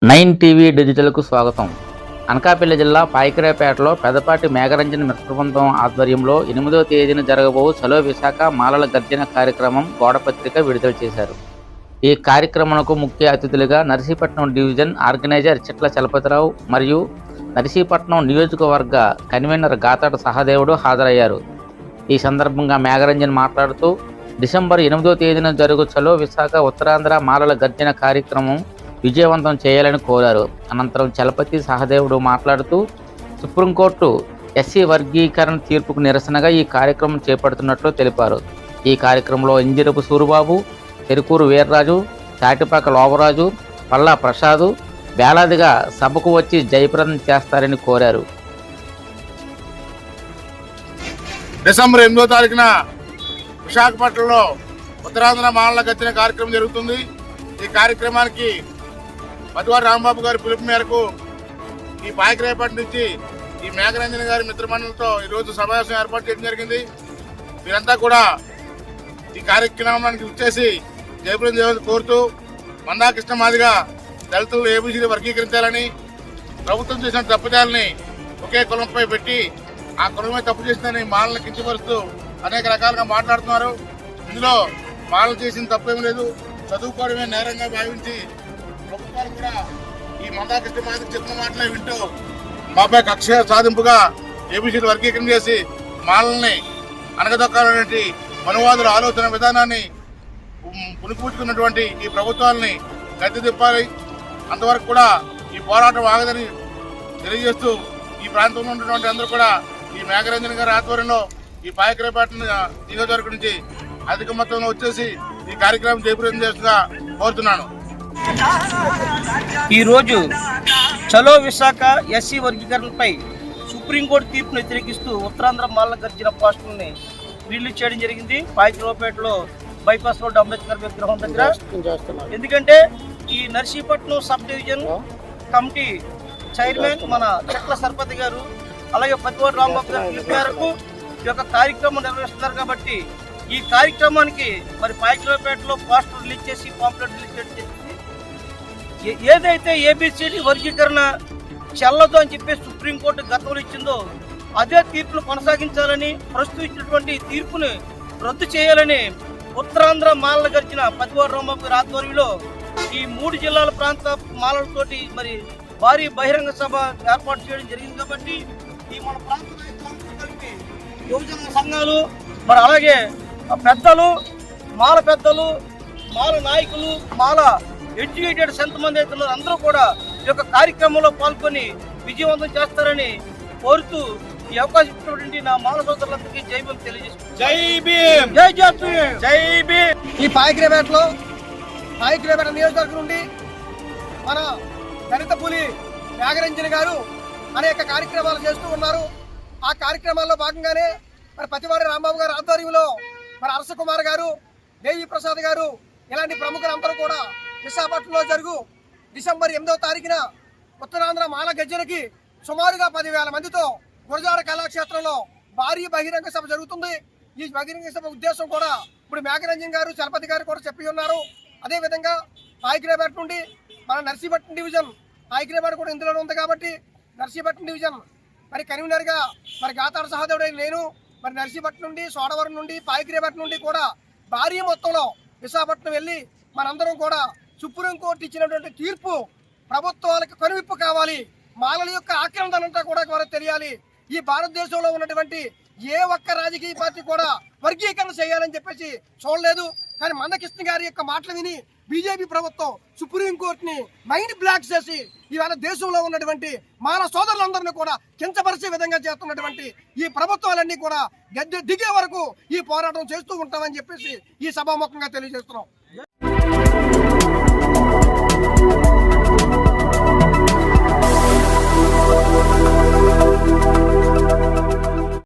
9 TV డిజిటల్కు స్వాగతం. అనకాపల్లి జిల్లా పాయికరాపేటలో పెదపాటి మేఘరంజన్ మిత్రబృందం ఆధ్వర్యంలో 8వ తేదీన జరగబోవు చలో విశాఖ మాలల గర్జన కార్యక్రమం గోడపత్రిక విడుదల చేశారు. ఈ కార్యక్రమంకు ముఖ్య అతిథులుగా నర్సీపట్నం డివిజన్ ఆర్గనైజర్ చిట్ల చలపతిరావు మరియు నర్సీపట్నం నియోజకవర్గ కన్వీనర్ గాతాడ సహదేవుడు హాజరయ్యారు. ఈ సందర్భంగా మేఘరంజన్ మాట్లాడుతూ డిసెంబర్ 8వ తేదీన జరుగు చలో విశాఖ ఉత్తరాంధ్ర మాలల గర్జన కార్యక్రమం విజయవంతం చేయాలని కోరారు. అనంతరం చలపతి సహదేవుడు మాట్లాడుతూ సుప్రీంకోర్టు ఎస్సీ వర్గీకరణ తీర్పుకు నిరసనగా ఈ కార్యక్రమం చేపడుతున్నట్లు తెలిపారు. ఈ కార్యక్రమంలో ఇంజిరపు సూరిబాబు, చెరుకూరు వీర్రాజు, తాటిపాక లోవరాజు, పల్లా ప్రసాదు వేలాదిగా సభకు వచ్చి జయప్రదం చేస్తారని కోరారు. డిసెంబర్ 8వ తారీఖున విశాఖపట్నంలో ఉత్తరాంధ్ర మాలల గర్జన కార్యక్రమం జరుగుతుంది. ఈ కార్యక్రమానికి మధువారి రాంబాబు గారి పిలుపు మేరకు ఈ పాయికరాపేట నుంచి ఈ మేఘరంజన్ గారి మిత్రమండలితో ఈరోజు సమావేశం ఏర్పాటు చేయడం జరిగింది. వీరంతా కూడా ఈ కార్యక్రమానికి వచ్చేసి జయప్రదం చేయాలని కోరుతూ మందాకృష్ణ మాదిగా దళితులు ఏబీసీలు వర్గీకరించాలని, ప్రభుత్వం చేసిన తప్పుదాలని ఒకే కులంపై పెట్టి ఆ కులమే తప్పు చేసిందని మాలను కించపరుస్తూ అనేక రకాలుగా మాట్లాడుతున్నారు. ఇందులో మాలలు చేసిన తప్పేం లేదు, చదువుకోవడమే నేరంగా భావించి ప్రభుత్వాలు కూడా ఈ మందాకృష్ణ మాదిరి చెప్పిన మాటలే వింటూ మాపై కక్ష సాధింపుగా ఏబీసీలు వర్గీకరణ చేసి మాలల్ని అనగదొక్కాలనే మనువాదుల ఆలోచన విధానాన్ని పునిపూచుకున్నటువంటి ఈ ప్రభుత్వాలని గద్దె తిప్పాలి. అంతవరకు కూడా ఈ పోరాటం ఆగదని తెలియజేస్తూ ఈ ప్రాంతంలో ఉన్నటువంటి అందరూ కూడా ఈ మేఘరంజన్ గారి ఆధ్వర్యంలో ఈ పాయికరాపేట నియోజకవర్గం నుంచి అధిక మొత్తంలో వచ్చేసి ఈ కార్యక్రమం జయప్రదం చేస్తుగా కోరుతున్నాను. ఈరోజు చలో విశాఖ ఎస్సీ వర్గీకరణపై సుప్రీంకోర్టు తీర్పును వ్యతిరేకిస్తూ ఉత్తరాంధ్ర మాలల గర్జన పోస్టర్ని రిలీజ్ చేయడం జరిగింది. పాయికరాపేటలో బైపాస్ రోడ్ అంబేద్కర్ విగ్రహం దగ్గర. ఎందుకంటే ఈ Narsipatnam sub division committee chairman మన చిట్ల సర్పతి గారు, అలాగే పతివాడి రాంబాబు గారు పిలుపు మేరకు ఈ యొక్క కార్యక్రమం నిర్వహిస్తున్నారు. కాబట్టి ఈ కార్యక్రమానికి మరి పాయికరాపేటలో పోస్టర్ రిలీజ్ చేసి పాంప్లెట్ రిలీజ్ చేయడం జరిగింది. ఏదైతే ఏబిసిడి వర్గీకరణ చెల్లదు అని చెప్పి సుప్రీంకోర్టు గతంలో ఇచ్చిందో అదే తీర్పును కొనసాగించాలని, ప్రస్తుతం ఇచ్చినటువంటి తీర్పుని రద్దు చేయాలని ఉత్తరాంధ్ర మాలల గర్జన పతివాడి రాంబాబు గారి ఆధ్వర్యంలో ఈ 3 జిల్లాల ప్రాంత మాలలతోటి మరి భారీ బహిరంగ సభ ఏర్పాటు చేయడం జరిగింది. కాబట్టి ఈ మన ప్రాంత నాయకులందరూ కలిపి యువజన సంఘాలు, మరి అలాగే పెద్దలు, మాల పెద్దలు, మాల నాయకులు, మాల ఎడ్యుకేటెడ్ ఎంతమంది అయితే అందరూ కూడా ఈ యొక్క కార్యక్రమంలో పాల్గొని విజయవంతం చేస్తారని కోరుతూ ఈ అవకాశం ఇచ్చినటువంటి నా మాల సోదరులందరికీ జై భీమ్ తెలియజేస్తున్నాను. జై భీమ్, జై భీమ్, జై భీమ్. ఈ పాయికరాపేట నియోజకవర్గం నుండి మన దళిత పులి మేఘరంజన్ గారు అనేక కార్యక్రమాలు చేస్తూ ఉన్నారు. ఆ కార్యక్రమాల్లో భాగంగానే మరి పతివాడి రాంబాబు గారి ఆధ్వర్యంలో మరి అరస కుమార్ గారు, దేవి ప్రసాద్ గారు ఇలాంటి ప్రముఖులందరూ కూడా విశాఖపట్నంలో జరుగు డిసెంబర్ 8వ తారీఖున ఉత్తరాంధ్ర మాల గర్జనకి సుమారుగా 10,000 మందితో గురజార కళాక్షేత్రంలో భారీ బహిరంగ సభ జరుగుతుంది. ఈ బహిరంగ సభ ఉద్దేశం కూడా ఇప్పుడు మేఘరంజన్ గారు, చలపతి గారు కూడా చెప్పి ఉన్నారు. అదేవిధంగా పాయికరాపేట నుండి మన నర్సీపట్నం డివిజన్, పాయికరాపేట కూడా ఇందులోనే ఉంది కాబట్టి నర్సీపట్నం డివిజన్ మరి కన్వీనర్గా మరి గాతాడ సహదేవుడు నేను మరి నర్సీపట్నం నుండి, సోడవరం నుండి, పాయికరాపేట నుండి కూడా భారీ మొత్తంలో విశాఖపట్నం వెళ్ళి మనందరం కూడా సుప్రీంకోర్టు ఇచ్చినటువంటి తీర్పు ప్రభుత్వాలకు కనువిప్పు కావాలి, మాలల యొక్క ఆక్రమణంతా కూడా తెలియాలి. ఈ భారతదేశంలో ఉన్నటువంటి ఏ ఒక్క రాజకీయ పార్టీ కూడా వర్గీకరణ చేయాలని చెప్పేసి చూడలేదు. కానీ మందకృష్ణ గారి యొక్క మాటలు విని బీజేపీ ప్రభుత్వం సుప్రీంకోర్టుని మైండ్ బ్లాక్ చేసి ఇవాళ దేశంలో ఉన్నటువంటి మాల సోదరులందరినీ కూడా కించపరిచే విధంగా చేస్తున్నటువంటి ఈ ప్రభుత్వాలన్నీ కూడా గద్దె దిగే వరకు ఈ పోరాటం చేస్తూ ఉంటామని చెప్పేసి ఈ సభాముఖంగా తెలియజేస్తున్నాం.